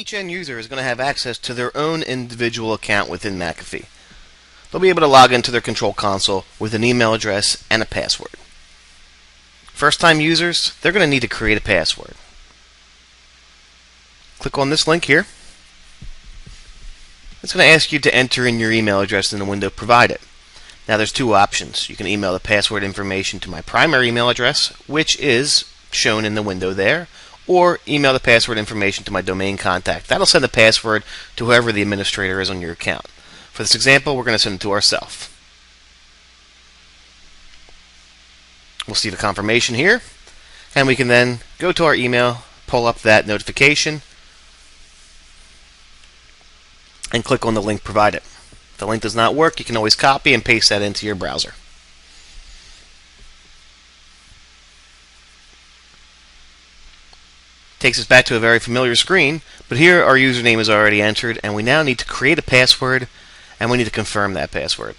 each end user is going to have access to their own individual account within McAfee. They'll be able to log into their control console with an email address and a password. First-time users, they're going to need to create a password. Click on this link here. It's going to ask you to enter in your email address in the window provided. Now there's two options. You can email the password information to my primary email address, which is shown in the window there, or email the password information to my domain contact. That'll send the password to whoever the administrator is on your account. For this example, we're going to send it to ourselves. We'll see the confirmation here, and we can then go to our email, pull up that notification, and click on the link provided. If the link does not work, you can always copy and paste that into your browser. Takes us back to a very familiar screen, but here our username is already entered, and we now need to create a password, and we need to confirm that password.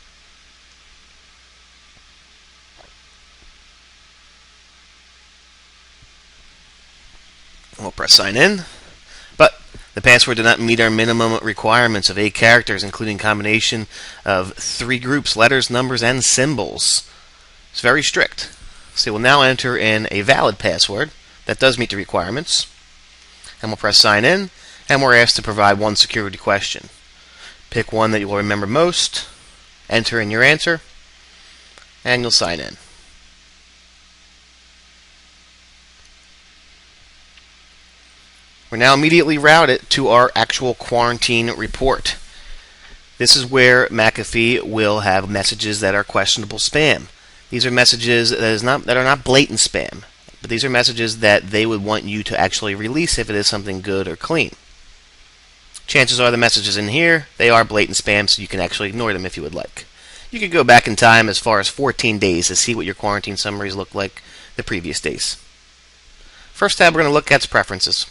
We'll press sign in, but the password did not meet our minimum requirements of 8 characters, including combination of 3 groups, letters, numbers, and symbols. It's very strict. So we'll now enter in a valid password that does meet the requirements, and we'll press sign in, and we're asked to provide one security question. Pick one that you will remember most, enter in your answer, and you'll sign in. We're now immediately routed to our actual quarantine report. This is where McAfee will have messages that are questionable spam. These are messages that are not blatant spam, but these are messages that they would want you to actually release if it is something good or clean. Chances are the messages in here, they are blatant spam, so you can actually ignore them if you would like. You can go back in time as far as 14 days to see what your quarantine summaries look like the previous days. First tab we're going to look at is preferences.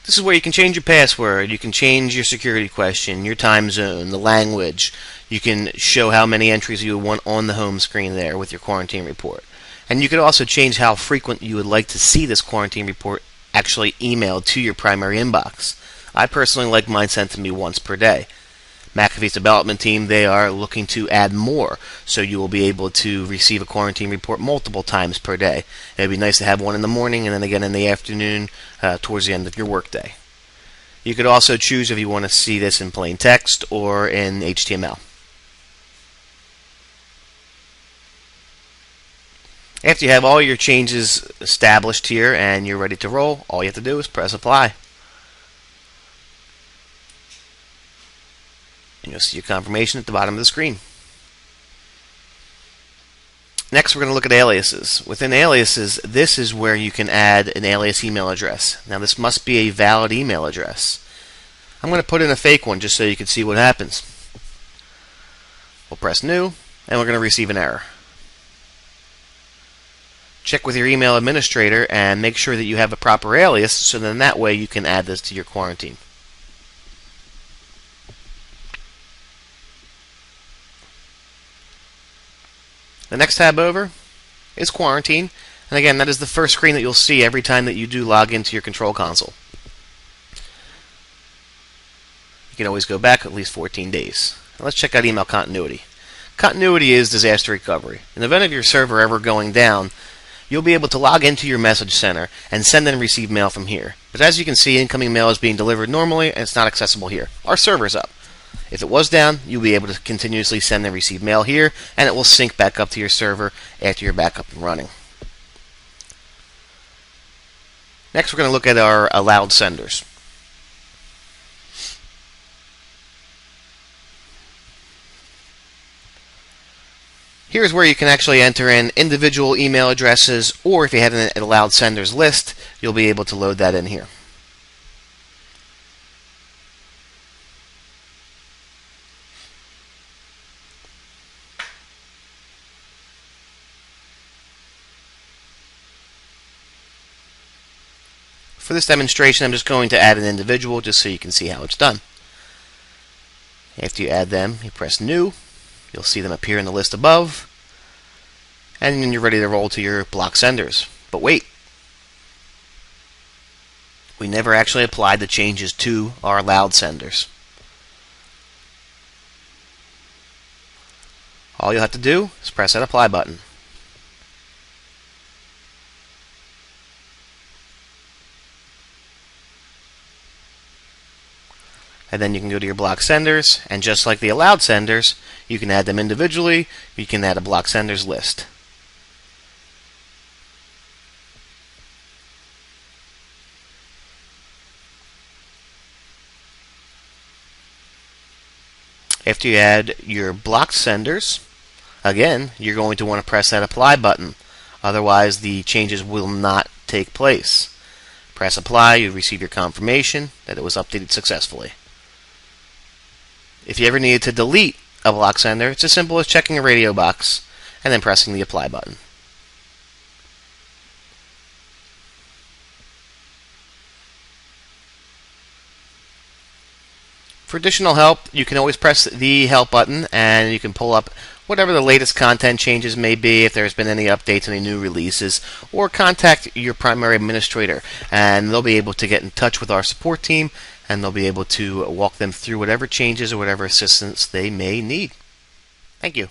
This is where you can change your password, you can change your security question, your time zone, the language. You can show how many entries you would want on the home screen there with your quarantine report. And you could also change how frequent you would like to see this quarantine report actually emailed to your primary inbox. I personally like mine sent to me once per day. McAfee's development team, they are looking to add more, so you will be able to receive a quarantine report multiple times per day. It would be nice to have one in the morning and then again in the afternoon towards the end of your workday. You could also choose if you want to see this in plain text or in HTML. After you have all your changes established here and you're ready to roll, all you have to do is press apply. And you'll see your confirmation at the bottom of the screen. Next, we're going to look at aliases. Within aliases, this is where you can add an alias email address. Now, this must be a valid email address. I'm going to put in a fake one just so you can see what happens. We'll press new, and we're going to receive an error. Check with your email administrator and make sure that you have a proper alias, so then that way you can add this to your quarantine. The next tab over is quarantine, and again, that is the first screen that you'll see every time that you do log into your control console. You can always go back at least 14 days. Now let's check out email continuity. Continuity is disaster recovery. In the event of your server ever going down, you'll be able to log into your message center and send and receive mail from here. But as you can see, incoming mail is being delivered normally, and it's not accessible here. Our server's up. If it was down, you'll be able to continuously send and receive mail here, and it will sync back up to your server after you're back up and running. Next, we're going to look at our allowed senders. Here's where you can actually enter in individual email addresses, or if you have an allowed senders list, you'll be able to load that in here. For this demonstration, I'm just going to add an individual just so you can see how it's done. After you add them, you press New. You'll see them appear in the list above. And then you're ready to roll to your block senders. But wait. We never actually applied the changes to our allowed senders. All you'll have to do is press that apply button. And then you can go to your block senders, and just like the allowed senders, you can add them individually. You can add a block senders list. After you add your blocked senders, again, you're going to want to press that apply button. Otherwise, the changes will not take place. Press apply, you receive your confirmation that it was updated successfully. If you ever needed to delete a block sender, it's as simple as checking a radio box and then pressing the apply button. For additional help, you can always press the help button and you can pull up whatever the latest content changes may be, if there's been any updates, any new releases, or contact your primary administrator and they'll be able to get in touch with our support team and they'll be able to walk them through whatever changes or whatever assistance they may need. Thank you.